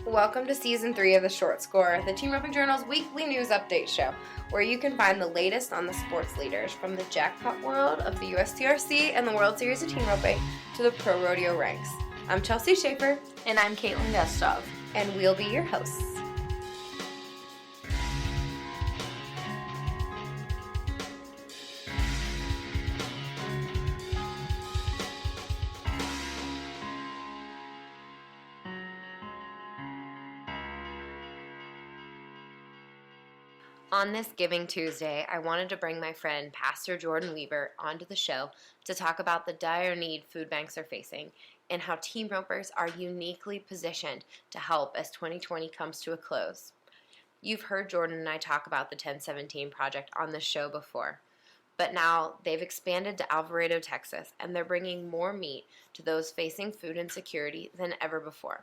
Welcome to Season 3 of The Short Score, the Team Roping Journal's weekly news update show, where you can find the latest on the sports leaders from the jackpot world of the USDRC and the World Series of Team Roping to the pro rodeo ranks. I'm Chelsea Schaefer. And I'm Caitlin Gustov. And we'll be your hosts. On this Giving Tuesday, I wanted to bring my friend Pastor Jordan Weaver onto the show to talk about the dire need food banks are facing and how team ropers are uniquely positioned to help as 2020 comes to a close. You've heard Jordan and I talk about the 1017 Project on this show before, but now they've expanded to Alvarado, Texas, and they're bringing more meat to those facing food insecurity than ever before.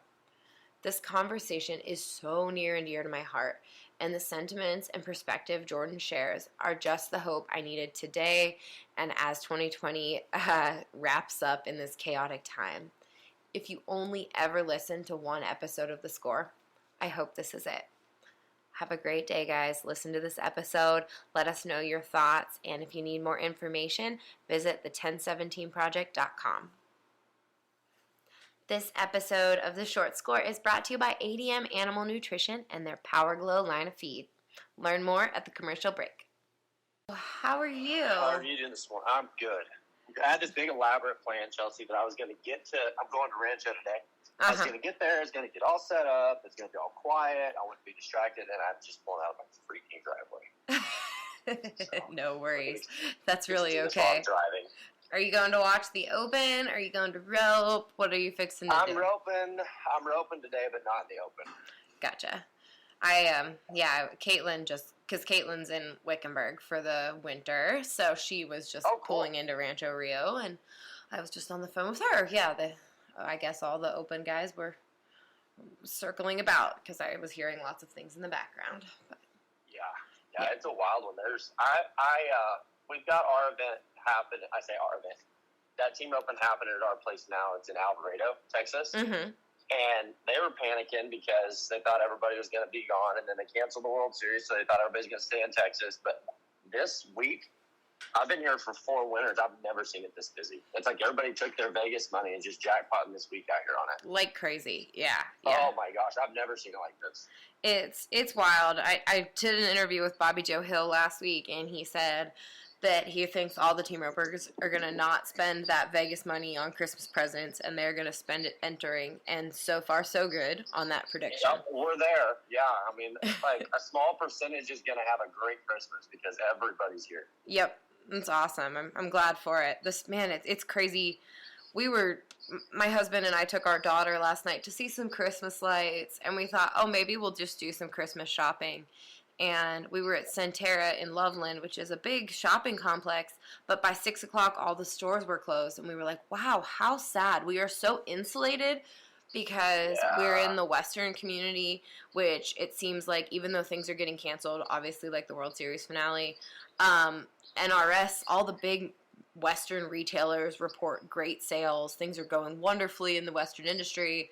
This conversation is so near and dear to my heart, and the sentiments and perspective Jordan shares are just the hope I needed today and as 2020 wraps up in this chaotic time. If you only ever listen to one episode of The Score, I hope this is it. Have a great day, guys. Listen to this episode. Let us know your thoughts, and if you need more information, visit the1017project.com. This episode of The Short Score is brought to you by ADM Animal Nutrition and their Power Glow line of feed. Learn more at the commercial break. How are you? How are you doing this morning? I'm good. I had this big elaborate plan, Chelsea, that I was going to get to. I'm going to Rancho today. I was going to get there. It's going to get all set up. It's going to be all quiet. I wouldn't be distracted, and I'm just pulling out of my freaking driveway. So, no worries. That's really okay. While I'm driving. Are you going to watch the Open? Are you going to rope? What are you fixing to do? I'm roping today, but not in the Open. Gotcha. Caitlin because Caitlin's in Wickenburg for the winter, so she was just pulling into Rancho Rio, and I was just on the phone with her. Yeah, I guess all the Open guys were circling about because I was hearing lots of things in the background. But, yeah, it's a wild one. We've got our event happen. I say our event. That team open happening at our place now. It's in Alvarado, Texas. Mm-hmm. And they were panicking because they thought everybody was going to be gone, and then they canceled the World Series, so they thought everybody's going to stay in Texas. But this week, I've been here for 4 winters. I've never seen it this busy. It's like everybody took their Vegas money and just jackpotting this week out here on it. Like crazy, yeah. Oh my gosh, I've never seen it like this. It's wild. I did an interview with Bobby Joe Hill last week, and he said that he thinks all the team ropers are going to not spend that Vegas money on Christmas presents, and they're going to spend it entering. And so far, so good on that prediction. Yep, we're there. Yeah, I mean, like a small percentage is going to have a great Christmas because everybody's here. Yep, it's awesome. I'm glad for it. It's crazy. My husband and I took our daughter last night to see some Christmas lights, and we thought, maybe we'll just do some Christmas shopping. And we were at Centera in Loveland, which is a big shopping complex, but by 6 o'clock, all the stores were closed, and we were like, wow, how sad. We are so insulated because we're in the Western community, which it seems like even though things are getting canceled, obviously like the World Series finale, NRS, all the big Western retailers report great sales. Things are going wonderfully in the Western industry,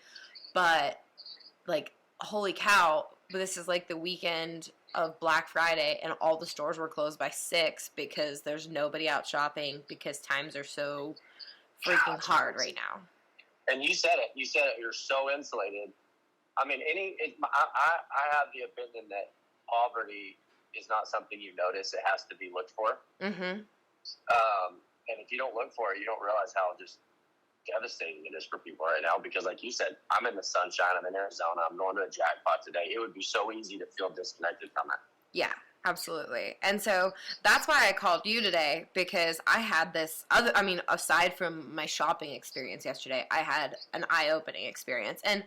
but like, holy cow, this is like the weekend of Black Friday, and all the stores were closed by 6 because there's nobody out shopping because times are so freaking hard right now. And you said it. You're so insulated. I mean, I have the opinion that poverty is not something you notice. It has to be looked for. Mm-hmm. And if you don't look for it, you don't realize how just devastating it is for people right now, because like you said, I'm in the sunshine, I'm in Arizona, I'm going to a jackpot today. It would be so easy to feel disconnected from it. Yeah, absolutely. And so that's why I called you today, because I had this aside from my shopping experience yesterday, I had an eye-opening experience. And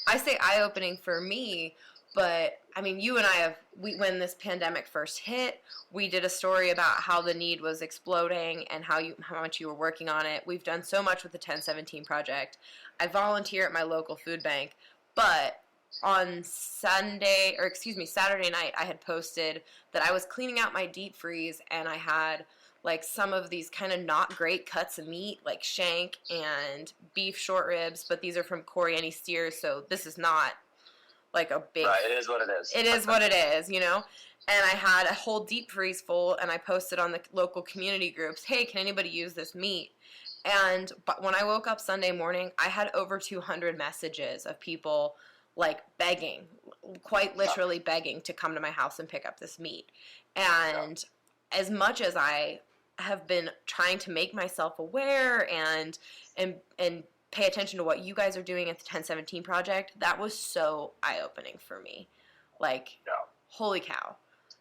I say eye-opening for me, but I mean, you and I when this pandemic first hit, we did a story about how the need was exploding and how much you were working on it. We've done so much with the 1017 Project. I volunteer at my local food bank, but on Saturday night, I had posted that I was cleaning out my deep freeze, and I had like some of these kind of not great cuts of meat, like shank and beef short ribs, but these are from Coriani steers, so this is not like a big. Right, it is what it is. It is what it is, you know? And I had a whole deep freeze full, and I posted on the local community groups, hey, can anybody use this meat? And but when I woke up Sunday morning, I had over 200 messages of people like begging, quite literally begging to come to my house and pick up this meat. And as much as I have been trying to make myself aware and pay attention to what you guys are doing at the 1017 Project, that was so eye-opening for me. Like, holy cow.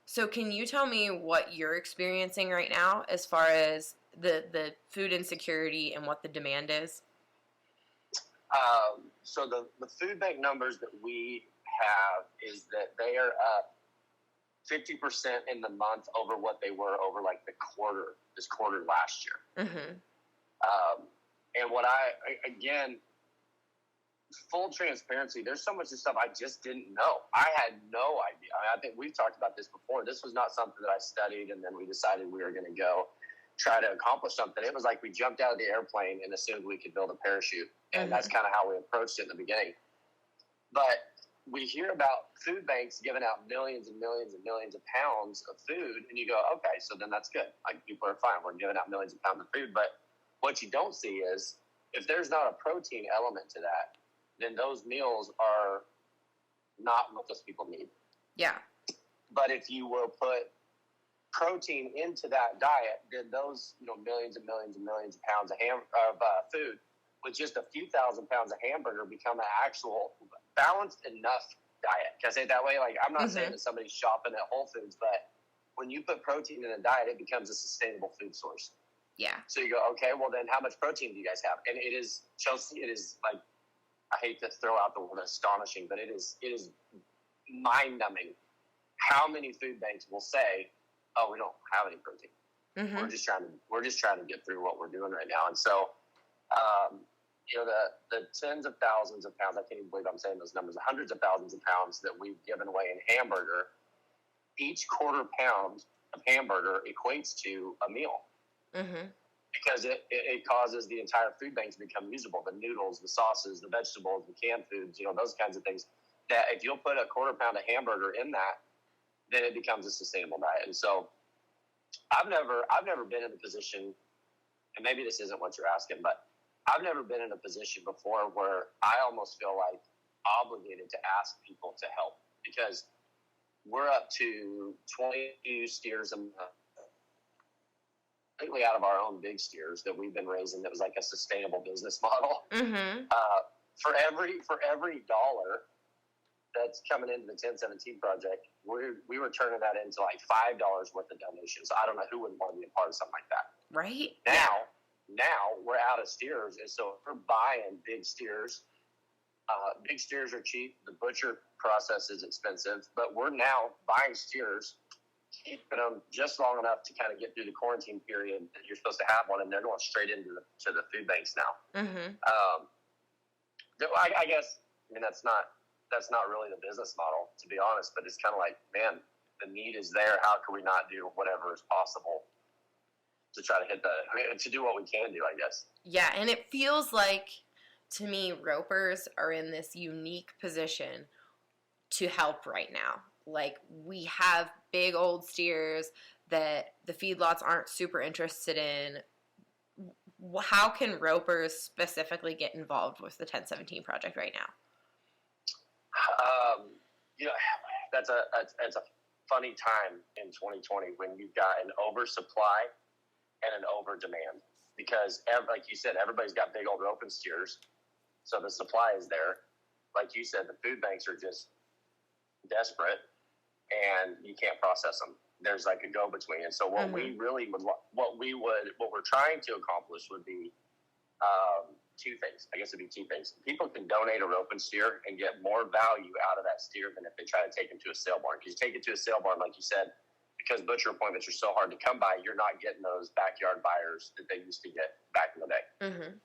So can you tell me what you're experiencing right now as far as the food insecurity and what the demand is? So the food bank numbers that we have is that they are up 50% in the month over what they were over like this quarter last year. Mm-hmm. And what again, full transparency, there's so much of stuff I just didn't know. I had no idea. I think we've talked about this before. This was not something that I studied and then we decided we were going to go try to accomplish something. It was like we jumped out of the airplane and assumed we could build a parachute. And that's kind of how we approached it in the beginning. But we hear about food banks giving out millions and millions and millions of pounds of food, and you go, okay, so then that's good. Like, people are fine. We're giving out millions of pounds of food. But what you don't see is if there's not a protein element to that, then those meals are not what those people need. Yeah. But if you will put protein into that diet, then those millions and millions and millions of pounds of food with just a few thousand pounds of hamburger become an actual balanced enough diet. Can I say it that way? Like, I'm not saying that somebody's shopping at Whole Foods, but when you put protein in a diet, it becomes a sustainable food source. Yeah. So you go, okay, well then how much protein do you guys have? And it is, Chelsea, it is like, I hate to throw out the word astonishing, but it is mind-numbing how many food banks will say, oh, we don't have any protein. Mm-hmm. We're just trying to get through what we're doing right now. And so, the tens of thousands of pounds, I can't even believe I'm saying those numbers, hundreds of thousands of pounds that we've given away in hamburger, each quarter pound of hamburger equates to a meal. Mm-hmm. Because it causes the entire food bank to become usable. The noodles, the sauces, the vegetables, the canned foods, those kinds of things. That if you'll put a quarter pound of hamburger in that, then it becomes a sustainable diet. And so I've never been in a position, and maybe this isn't what you're asking, but I've never been in a position before where I almost feel like obligated to ask people to help, because we're up to 22 steers a month, completely out of our own big steers that we've been raising. That was like a sustainable business model. Mm-hmm. For every dollar that's coming into the 1017 Project, we were turning that into like $5 worth of donations. So I don't know who wouldn't want to be a part of something like that. Right. Now we're out of steers, and so we're buying big steers. Big steers are cheap. The butcher process is expensive, but we're now buying steers, keeping them just long enough to kind of get through the quarantine period that you're supposed to have one, and they're going straight into the food banks now. Mm-hmm. I guess, that's not really the business model, to be honest, but it's kind of like, man, the need is there. How can we not do whatever is possible to try to to do what we can do, I guess. Yeah, and it feels like, to me, ropers are in this unique position to help right now. Like, we have big old steers that the feedlots aren't super interested in. How can ropers specifically get involved with the 1017 Project right now? That's a funny time in 2020 when you've got an oversupply and an over demand, because like you said, everybody's got big old open steers, so the supply is there. Like you said, the food banks are just desperate, and you can't process them. There's like a go between, and so what we really would, what we're trying to accomplish would be two things. I guess it'd be two things. People can donate a open steer and get more value out of that steer than if they try to take him to a sale barn. Because you take it to a sale barn, like you said, because butcher appointments are so hard to come by, you're not getting those backyard buyers that they used to get back in the day. Mm-hmm.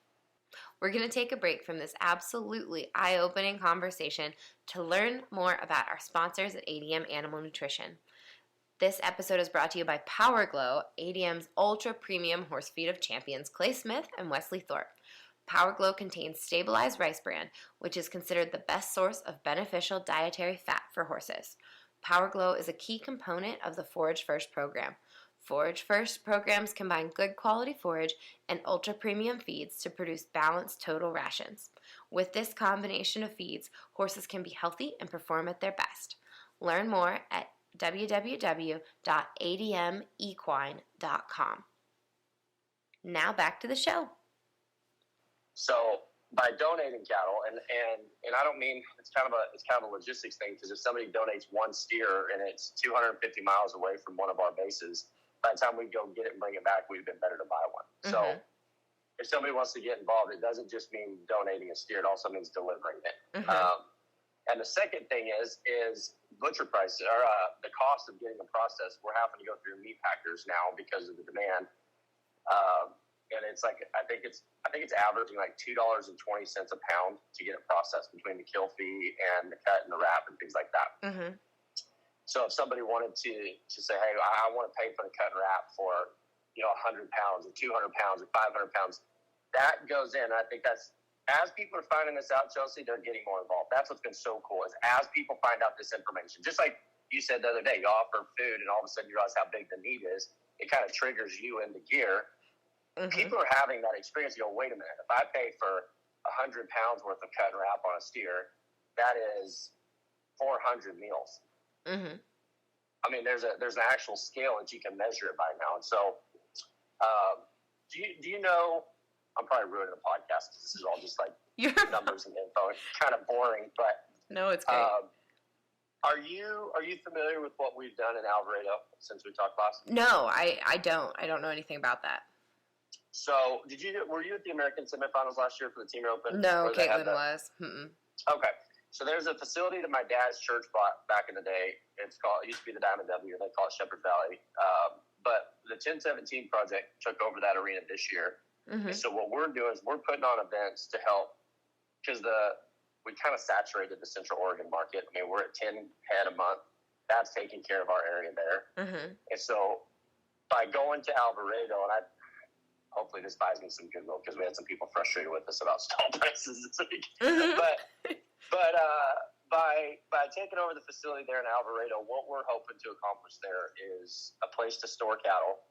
We're going to take a break from this absolutely eye-opening conversation to learn more about our sponsors at ADM Animal Nutrition. This episode is brought to you by Power Glow, ADM's ultra-premium horse feed of champions, Clay Smith and Wesley Thorpe. Power Glow contains stabilized rice bran, which is considered the best source of beneficial dietary fat for horses. Power Glow is a key component of the Forage First program. Forage First programs combine good quality forage and ultra premium feeds to produce balanced total rations. With this combination of feeds, horses can be healthy and perform at their best. Learn more at www.admequine.com. Now back to the show. So by donating cattle, and I don't mean it's kind of a logistics thing, because if somebody donates one steer and it's 250 miles away from one of our bases, by the time we go get it and bring it back, we'd have been better to buy one. So if somebody wants to get involved, it doesn't just mean donating a steer; it also means delivering it. And the second thing is butcher prices, or the cost of getting them processed. We're having to go through meat packers now because of the demand. And it's like I think it's averaging like $2.20 a pound to get it processed between the kill fee and the cut and the wrap and things like that. So if somebody wanted to say, hey, I want to pay for the cut and wrap for 100 pounds or 200 pounds or 500 pounds, that goes in. I think that's, as people are finding this out, Chelsea, they're getting more involved. That's what's been so cool, is as people find out this information, just like you said the other day, you offer food and all of a sudden you realize how big the need is. It kind of triggers you into gear. People are having that experience. You go, wait a minute, if I pay for 100 pounds worth of cut and wrap on a steer, that is 400 meals. I mean, there's an actual scale that you can measure it by now. And so, do you know? I'm probably ruining the podcast because this is all just like numbers and info. It's kind of boring, but no, it's great. Are you familiar with what we've done in Alvarado since we talked last? No, I don't. I don't know anything about that. So, were you at the American semifinals last year for the Team Open? No, Caitlin was. Okay. So there's a facility that my dad's church bought back in the day. It used to be the Diamond W. They call it Shepherd Valley. But the 1017 project took over that arena this year. So what we're doing is we're putting on events to help, because we kind of saturated the Central Oregon market. I mean, we're at 10 head a month. That's taking care of our area there. And so by going to Alvarado, and hopefully this buys me some goodwill, because we had some people frustrated with us about stall prices this week. But by taking over the facility there in Alvarado, what we're hoping to accomplish there is a place to store cattle,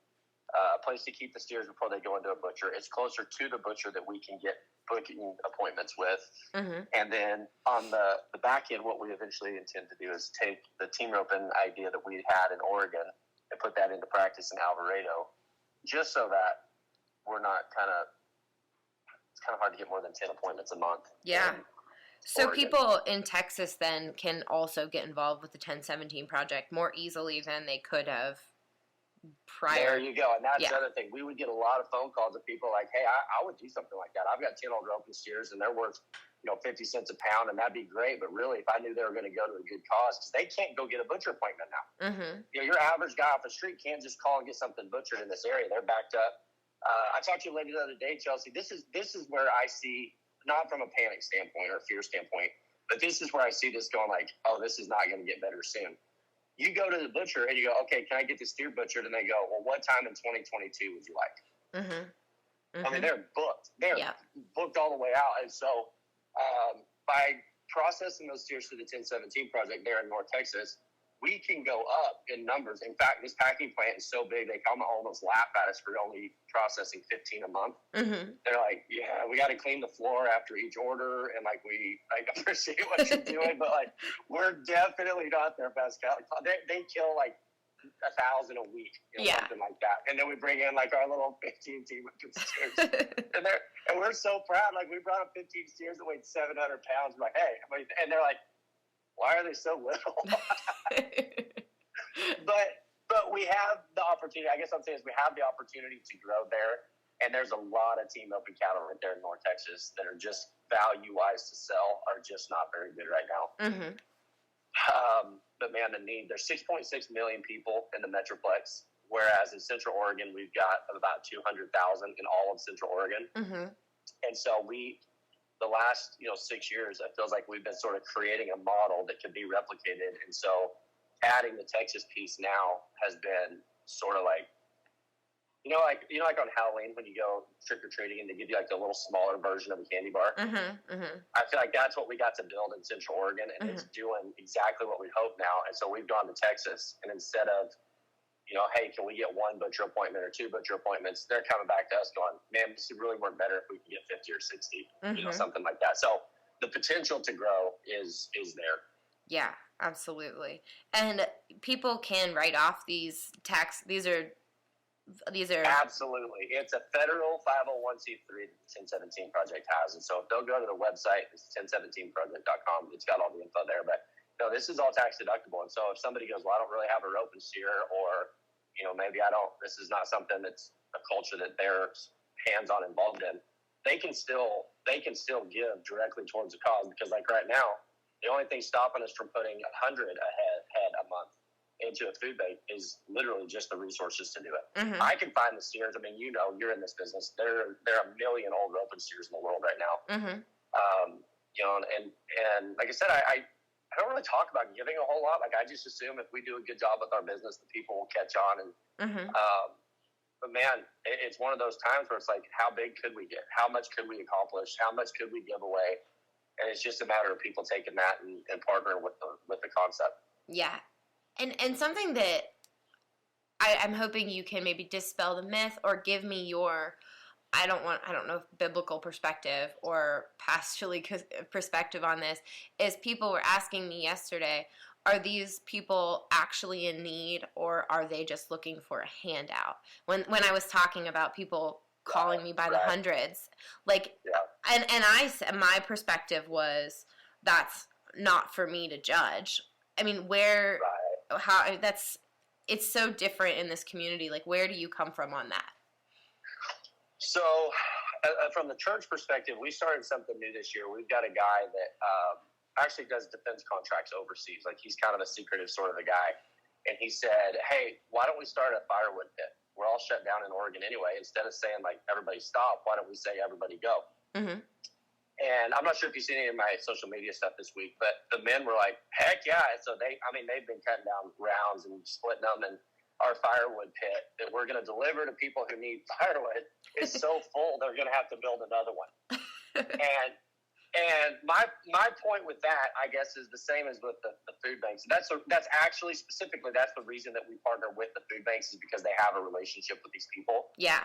a place to keep the steers before they go into a butcher. It's closer to the butcher that we can get booking appointments with. And then on the back end, what we eventually intend to do is take the team open idea that we had in Oregon and put that into practice in Alvarado, just so that we're not it's kind of hard to get more than 10 appointments a month. Yeah. So Oregon. People in Texas then can also get involved with the 1017 project more easily than they could have prior. There you go. And that's the other thing. We would get a lot of phone calls of people like, hey, I would do something like that. I've got 10 old roping steers and they're worth 50 cents a pound, and that'd be great. But really, if I knew they were going to go to a good cause, because they can't go get a butcher appointment now. Your average guy off the street can't just call and get something butchered in this area. They're backed up. I talked to you lady the other day, Chelsea. This is where I see, not from a panic standpoint or fear standpoint, but this is where I see this going like, oh, this is not going to get better soon. You go to the butcher and you go, okay, can I get this steer butchered? And they go, well, what time in 2022 would you like? I mean, they're booked. They're booked all the way out. And so by processing those steers through the 1017 project there in North Texas, we can go up in numbers. In fact, this packing plant is so big, they almost laugh at us for only processing 15 a month. They're like, yeah, we got to clean the floor after each order. And we appreciate what you're doing, but we're definitely not their best cow. They kill 1,000 a week, something like that. And then we bring in our little 15 team with steers. and we're so proud. We brought up 15 steers that weighed 700 pounds. We're like, hey, and they're like, why are they so little? But we have the opportunity. I guess I'm saying is we have the opportunity to grow there, and there's a lot of team open cattle right there in North Texas that are just value-wise to sell are just not very good right now. But man, the need. There's 6.6 million people in the Metroplex, whereas in Central Oregon we've got about 200,000 in all of Central Oregon, and so the last 6 years, it feels like we've been sort of creating a model that can be replicated. And so adding the Texas piece now has been sort of like on Halloween when you go trick or treating and they give you like a little smaller version of a candy bar. I feel like that's what we got to build in Central Oregon, and it's doing exactly what we hope now. And so we've gone to Texas, and instead of, hey, can we get one butcher appointment or two butcher appointments? They're coming back to us going, man, this would really work better if we could get 50 or 60, something like that. So the potential to grow is there. Yeah, absolutely. And people can write off these tax. These are absolutely. It's a federal 501c3 that the 1017 Project has. And so if they'll go to the website, it's 1017project.com. It's got all the info there. But no, this is all tax deductible. And so if somebody goes, well, I don't really have a rope and steer, or, maybe this is not something that's a culture that they're hands-on involved in, they can still give directly towards the cause, because like right now, the only thing stopping us from putting 100 head a month into a food bank is literally just the resources to do it. I can find the steers. I mean, you're in this business. There are a million old rope and steers in the world right now. And like I said, I don't really talk about giving a whole lot. Like, I just assume if we do a good job with our business, the people will catch on. And but man, it's one of those times where it's like, how big could we get? How much could we accomplish? How much could we give away? And it's just a matter of people taking that and partnering with the concept. Yeah. And something that I'm hoping you can maybe dispel the myth or give me your, I don't know, biblical perspective or pastorally perspective on this, is people were asking me yesterday, are these people actually in need, or are they just looking for a handout? When I was talking about people calling me by the hundreds, like, and I said, my perspective was, that's not for me to judge. I mean, it's so different in this community. Like, where do you come from on that? So from the church perspective, we started something new this year. We've got a guy that actually does defense contracts overseas. Like, he's kind of a secretive sort of a guy. And he said, hey, why don't we start a firewood pit? We're all shut down in Oregon anyway. Instead of saying, like, everybody stop, why don't we say everybody go? And I'm not sure if you've seen any of my social media stuff this week, but the men were like, heck yeah. And so they've been cutting down rounds and splitting them. And our firewood pit that we're going to deliver to people who need firewood is so full, they're going to have to build another one. And my point with that, I guess, is the same as with the food banks. That's actually specifically, that's the reason that we partner with the food banks, is because they have a relationship with these people. Yeah.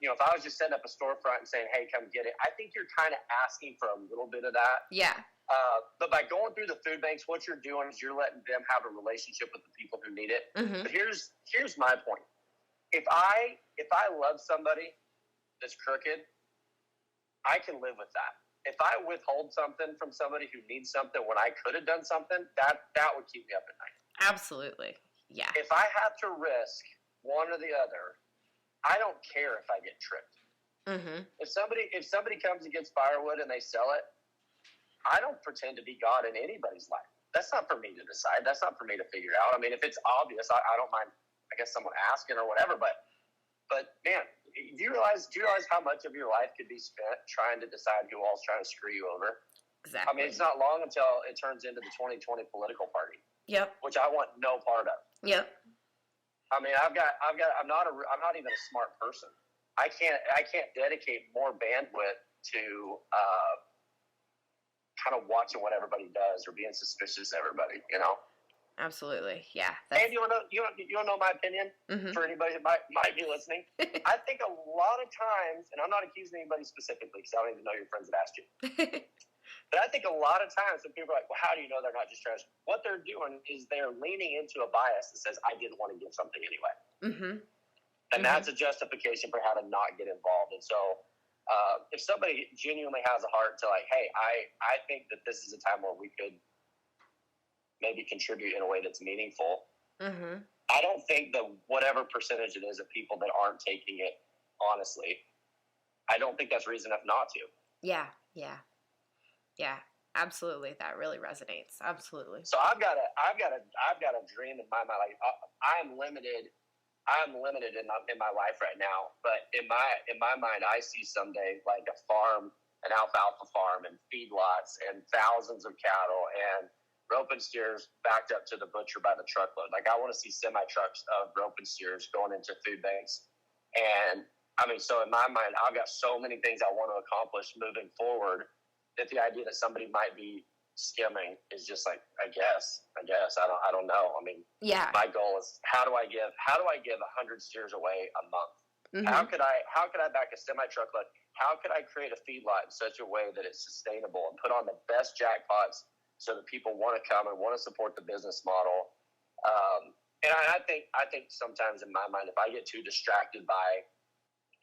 If I was just setting up a storefront and saying, hey, come get it, I think you're kind of asking for a little bit of that. Yeah. But by going through the food banks, what you're doing is you're letting them have a relationship with the people who need it. But here's my point. If I love somebody that's crooked, I can live with that. If I withhold something from somebody who needs something when I could have done something, that would keep me up at night. Absolutely. Yeah. If I have to risk one or the other, I don't care if I get tricked. If somebody comes and gets firewood and they sell it, I don't pretend to be God in anybody's life. That's not for me to decide. That's not for me to figure out. I mean, if it's obvious, I don't mind, I guess, someone asking or whatever. But man, do you realize how much of your life could be spent trying to decide who all's trying to screw you over? Exactly. I mean, it's not long until it turns into the 2020 political party. Yep. Which I want no part of. Yep. I mean, I'm not even a smart person. I can't dedicate more bandwidth to kind of watching what everybody does or being suspicious of everybody, Absolutely, yeah. And you want to know my opinion for anybody that might be listening? I think a lot of times, and I'm not accusing anybody specifically because I don't even know your friends that asked you, but I think a lot of times when people are like, well, how do you know they're not just trash? What they're doing is they're leaning into a bias that says, I didn't want to give something anyway. And that's a justification for how to not get involved. And so if somebody genuinely has a heart to like, hey, I think that this is a time where we could maybe contribute in a way that's meaningful. I don't think that whatever percentage it is of people that aren't taking it honestly, I don't think that's reason enough not to. Yeah, absolutely. That really resonates. Absolutely. So I've got a dream in my mind. Like, I'm limited in my life right now, but in my mind, I see someday like a farm, an alfalfa farm, and feedlots, and thousands of cattle, and rope and steers backed up to the butcher by the truckload. Like, I want to see semi trucks of rope and steers going into food banks And I mean, so in my mind, I've got so many things I want to accomplish moving forward that the idea that somebody might be skimming is just like, I guess, I don't know. I mean, Yeah. my goal is how do I give 100 steers away a month? Mm-hmm. How could I back a semi truckload? How could I create a feedlot in such a way that it's sustainable and put on the best jackpots so that people want to come and want to support the business model? And I think sometimes in my mind, if I get too distracted by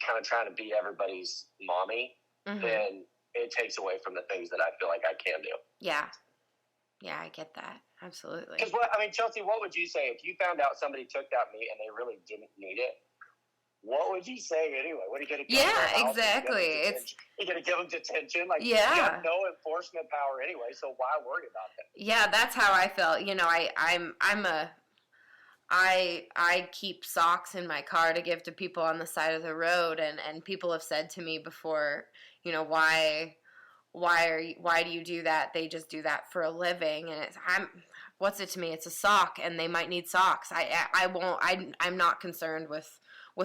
kind of trying to be everybody's mommy, then it takes away from the things that I feel like I can do. Yeah. Yeah, I get that. Absolutely. Because Chelsea, what would you say if you found out somebody took that meat and they really didn't need it? What would you say anyway? What are you going to give them? Exactly. You're going to give them detention? Like, yeah. You have no enforcement power anyway, so why worry about that? Yeah, that's how I felt. You know, I keep socks in my car to give to people on the side of the road, and people have said to me before, you know, why do you do that? They just do that for a living, and what's it to me? It's a sock, and they might need socks. I'm not concerned with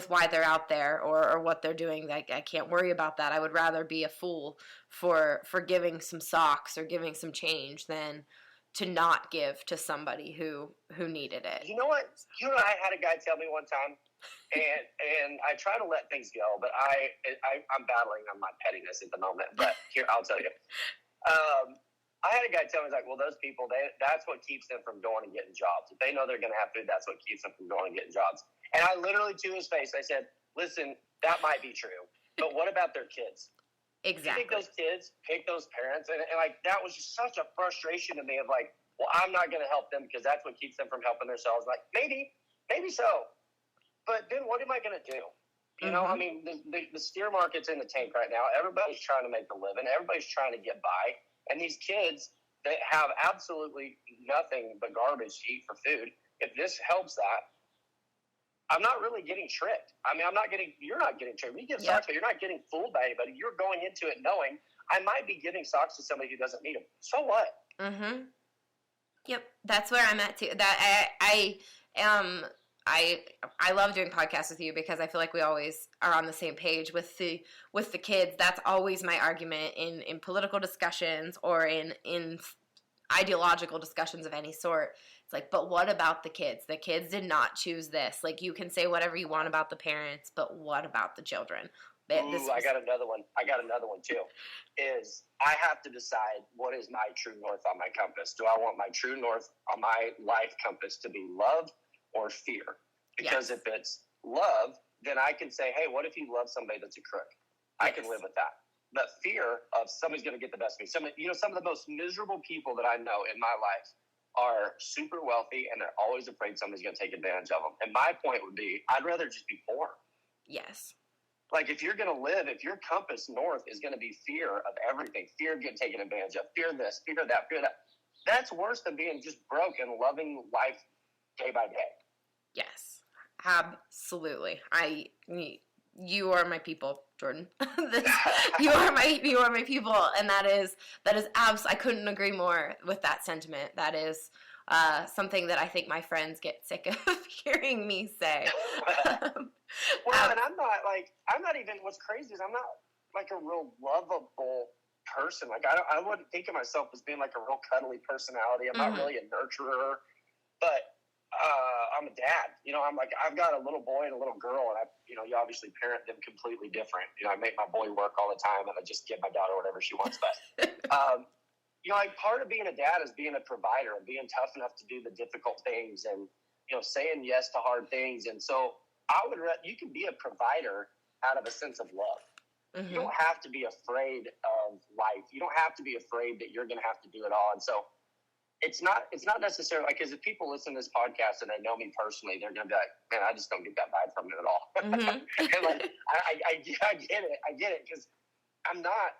why they're out there or what they're doing. Like, I can't worry about that. I would rather be a fool for giving some socks or giving some change than to not give to somebody who needed it. You know what? I had a guy tell me one time, and I try to let things go, but I'm battling on my pettiness at the moment. But here, I'll tell you. I had a guy tell me, he's like, well, those people, that's what keeps them from going and getting jobs. If they know they're going to have food, that's what keeps them from going and getting jobs. And I literally, to his face, I said, listen, that might be true, but what about their kids? Exactly. You think those kids pick those parents? And like, that was just such a frustration to me of like, well, I'm not going to help them because that's what keeps them from helping themselves. Like, maybe so. But then what am I going to do? You know, I mean, the steer market's in the tank right now. Everybody's trying to make a living. Everybody's trying to get by. And these kids that have absolutely nothing but garbage to eat for food, if this helps that, I'm not really getting tricked. I mean, you're not getting tricked. When you get socks, but you're not getting fooled by anybody. You're going into it knowing I might be giving socks to somebody who doesn't need them. So what? Mm-hmm. Yep. That's where I'm at too. That I love doing podcasts with you because I feel like we always are on the same page with the kids. That's always my argument in political discussions or in ideological discussions of any sort. It's like, but what about the kids? The kids did not choose this. Like, you can say whatever you want about the parents, but what about the children? I got another one too. Is I have to decide what is my true north on my compass. Do I want my true north on my life compass to be love or fear? Because if it's love, then I can say, hey, what if you love somebody that's a crook? I can live with that. But fear of somebody's going to get the best of me. Some of the most miserable people that I know in my life are super wealthy, and they're always afraid somebody's going to take advantage of them. And my point would be, I'd rather just be poor. Yes. Like, if you're going to live, if your compass north is going to be fear of everything, fear of getting taken advantage of, fear this, fear that, that's worse than being just broke and loving life day by day. Yes, absolutely. You are my people, Jordan. You are my people, and that is I couldn't agree more with that sentiment. That is something that I think my friends get sick of hearing me say. Well, and I'm not even. What's crazy is I'm not like a real lovable person. Like, I wouldn't think of myself as being like a real cuddly personality. I'm not really a nurturer, but I'm a dad. You know, I've got a little boy and a little girl, and you obviously parent them completely different. You know, I make my boy work all the time, and I just give my daughter whatever she wants. But like, part of being a dad is being a provider and being tough enough to do the difficult things, and saying yes to hard things. And so you can be a provider out of a sense of love. Mm-hmm. You don't have to be afraid of life. You don't have to be afraid that you're going to have to do it all. And so it's not necessarily like, because if people listen to this podcast and they know me personally, they're going to be like, man, I just don't get that vibe from it at all. Mm-hmm. And like, I get it, because I'm not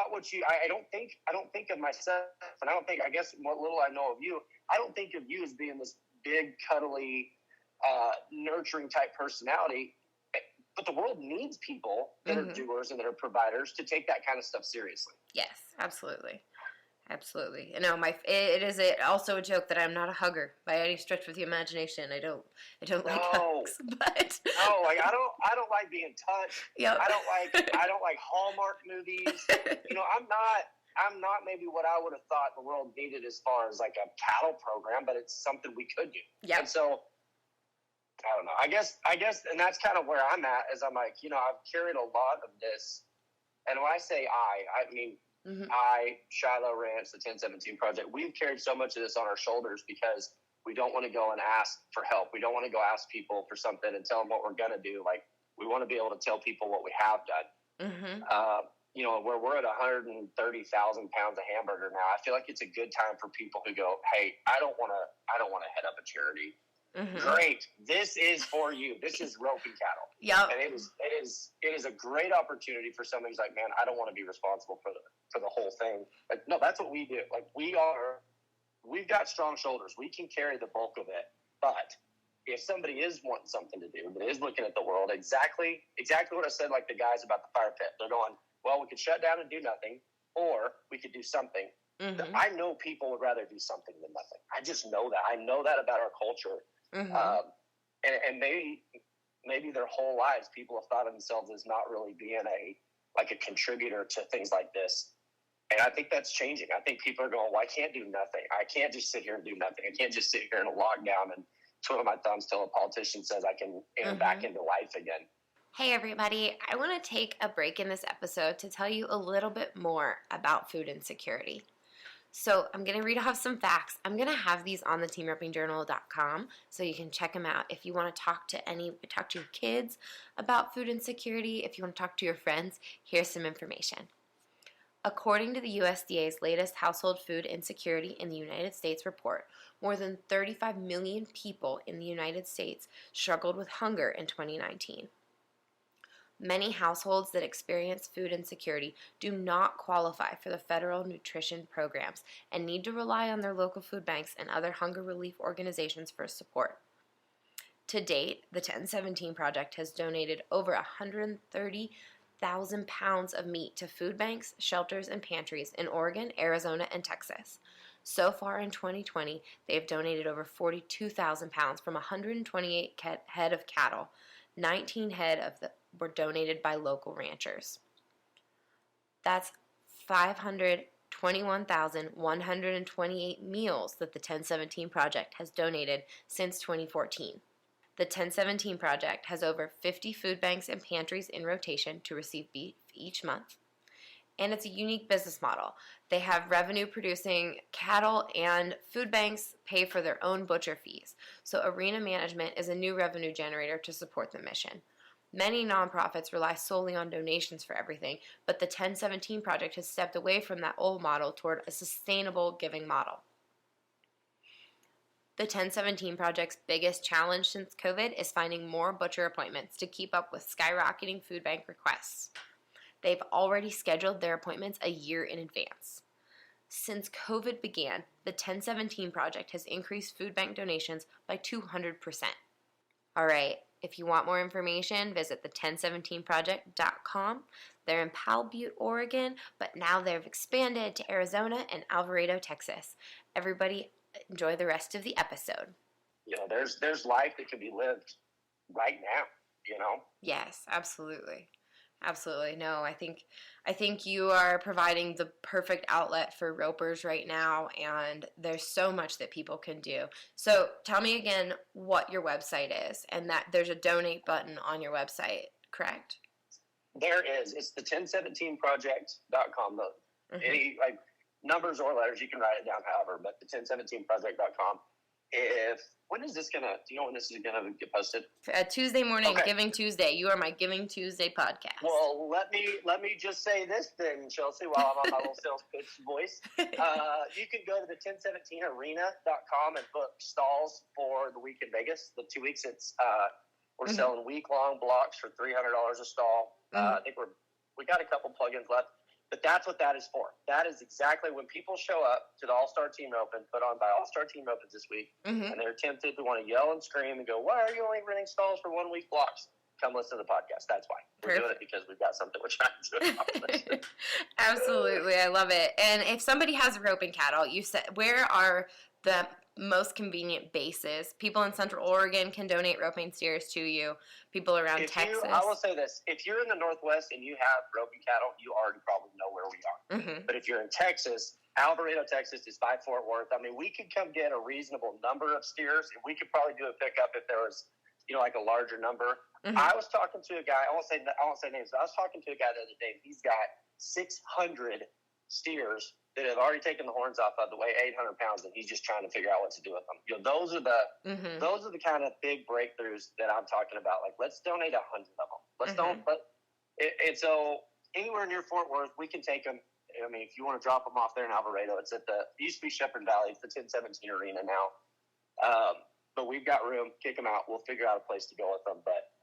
what you. I don't think of myself, and I guess what little I know of you, I don't think of you as being this big, cuddly, nurturing type personality. But the world needs people that are doers and that are providers to take that kind of stuff seriously. Yes, absolutely. Absolutely. You know, it is also a joke that I'm not a hugger by any stretch of the imagination. I don't like hugs, but no, like I don't like being touched. Yep. I don't like Hallmark movies. You know, I'm not maybe what I would have thought the world needed as far as like a cattle program, but it's something we could do. Yeah. And so I don't know. I guess, and that's kind of where I'm at. Is I'm like, you know, I've carried a lot of this, and when I say I mean. Mm-hmm. Shiloh Ranch, the 1017 Project, we've carried so much of this on our shoulders because we don't want to go and ask for help. We don't want to go ask people for something and tell them what we're going to do. Like, we want to be able to tell people what we have done. Mm-hmm. You know, where we're at 130,000 pounds of hamburger now, I feel like it's a good time for people who go, hey, I don't want to head up a charity. Mm-hmm. Great. This is for you. This is roping cattle. Yeah. And it is a great opportunity for somebody who's like, man, I don't want to be responsible for the whole thing. Like, no, that's what we do. Like, we've got strong shoulders. We can carry the bulk of it. But if somebody is wanting something to do, that is looking at the world, exactly what I said, like the guys about the fire pit. They're going, well, we could shut down and do nothing, or we could do something. Mm-hmm. I know people would rather do something than nothing. I just know that. I know that about our culture. Mm-hmm. And maybe their whole lives, people have thought of themselves as not really being a contributor to things like this. And I think that's changing. I think people are going, well, I can't do nothing. I can't just sit here and do nothing. I can't just sit here in a lockdown and twiddle my thumbs till a politician says I can enter back into life again. Hey everybody, I want to take a break in this episode to tell you a little bit more about food insecurity. So I'm going to read off some facts. I'm going to have these on the teamropingjournal.com so you can check them out. If you want to talk to your kids about food insecurity, if you want to talk to your friends, here's some information. According to the USDA's latest Household Food Insecurity in the United States report, more than 35 million people in the United States struggled with hunger in 2019. Many households that experience food insecurity do not qualify for the federal nutrition programs and need to rely on their local food banks and other hunger relief organizations for support. To date, the 1017 Project has donated over 130,000 pounds of meat to food banks, shelters, and pantries in Oregon, Arizona, and Texas. So far in 2020, they have donated over 42,000 pounds from 128 head of cattle. 19 head were donated by local ranchers. That's 521,128 meals that the 1017 Project has donated since 2014. The 1017 Project has over 50 food banks and pantries in rotation to receive beef each month. And it's a unique business model. They have revenue-producing cattle, and food banks pay for their own butcher fees. So Arena Management is a new revenue generator to support the mission. Many nonprofits rely solely on donations for everything, but the 1017 Project has stepped away from that old model toward a sustainable giving model. The 1017 Project's biggest challenge since COVID is finding more butcher appointments to keep up with skyrocketing food bank requests. They've already scheduled their appointments a year in advance. Since COVID began, the 1017 Project has increased food bank donations by 200%. All right, if you want more information, visit the1017project.com. They're in Powell Butte, Oregon, but now they've expanded to Arizona and Alvarado, Texas. Everybody, enjoy the rest of the episode. You know, there's life that can be lived right now, you know? Yes, absolutely. Absolutely. No, I think you are providing the perfect outlet for ropers right now, and there's so much that people can do. So tell me again what your website is, and that there's a donate button on your website, correct? There is. It's the 1017project.com. Any numbers or letters, you can write it down however, but the 1017project.com. When is this do you know when this is gonna get posted? Tuesday morning, okay. Giving Tuesday. You are my Giving Tuesday podcast. Well, let me just say this then, Chelsea, while I'm on my little sales pitch voice. You can go to the 1017arena.com and book stalls for the week in Vegas. The 2 weeks we're selling week-long blocks for $300 a stall. I think we got a couple plugins left. But that's what that is for. That is exactly when people show up to the All-Star Team Open, put on by All-Star Team Opens this week, and they're tempted to want to yell and scream and go, why are you only renting stalls for 1 week blocks? come listen to the podcast. That's why. We're doing it because we've got something we're trying to accomplish. Absolutely. I love it. And if somebody has roping cattle, you said, where are the most convenient bases? People in Central Oregon can donate roping steers to you. People around Texas. I will say this. If you're in the Northwest and you have roping cattle, you already probably know where we are. Mm-hmm. But if you're in Texas, Alvarado, Texas is by Fort Worth. I mean, we could come get a reasonable number of steers, and we could probably do a pickup if there was, like a larger number. Mm-hmm. I was talking to a guy. I won't say names. But I was talking to a guy the other day. He's got 600 steers that have already taken the horns off of, the weigh 800 pounds, and he's just trying to figure out what to do with them. Those are the kind of big breakthroughs that I'm talking about. Like, let's donate 100 of them. Let's don't. And so anywhere near Fort Worth, we can take them. I mean, if you want to drop them off there in Alvarado, it's at it used to be Shepherd Valley. It's the 1017 arena now. But we've got room. Kick them out. We'll figure out a place to go with them. But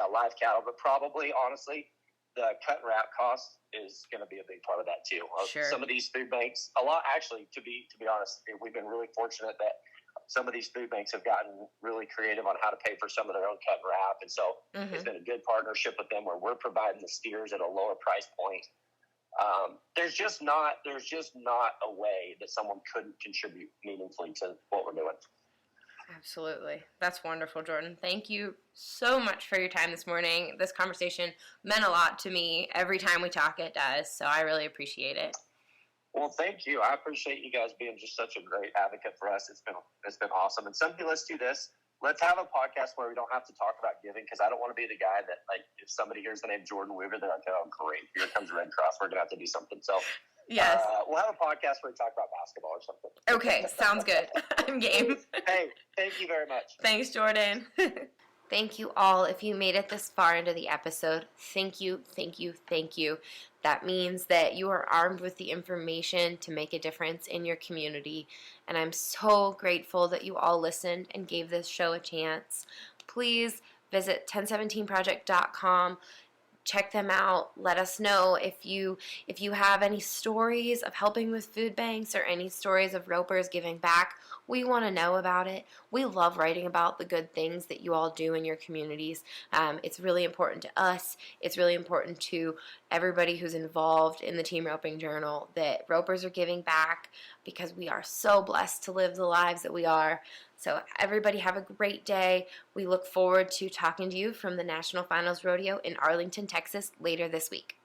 live cattle. But probably, honestly, the cut and wrap cost is going to be a big part of that too. Sure. Some of these food banks, a lot actually, to be honest, we've been really fortunate that some of these food banks have gotten really creative on how to pay for some of their own cut and wrap. And so it's been a good partnership with them where we're providing the steers at a lower price point. There's just not a way that someone couldn't contribute meaningfully to what we're doing. Absolutely. That's wonderful, Jordan. Thank you so much for your time this morning. This conversation meant a lot to me. Every time we talk, it does. So I really appreciate it. Well, thank you. I appreciate you guys being just such a great advocate for us. It's been awesome. And someday let's do this. Let's have a podcast where we don't have to talk about giving, because I don't want to be the guy that, like, if somebody hears the name Jordan Weaver, they're like, oh, great, here comes Red Cross. We're going to have to do something. So yes, we'll have a podcast where we talk about basketball or something. Okay, sounds good. I'm game. Hey, thank you very much. Thanks, Jordan. Thank you all. If you made it this far into the episode, thank you, thank you, thank you. That means that you are armed with the information to make a difference in your community. And I'm so grateful that you all listened and gave this show a chance. Please visit 1017project.com. Check them out. Let us know if you have any stories of helping with food banks or any stories of ropers giving back. We want to know about it. We love writing about the good things that you all do in your communities. It's really important to us. It's really important to everybody who's involved in the Team Roping Journal that ropers are giving back, because we are so blessed to live the lives that we are. So everybody have a great day. We look forward to talking to you from the National Finals Rodeo in Arlington, Texas later this week.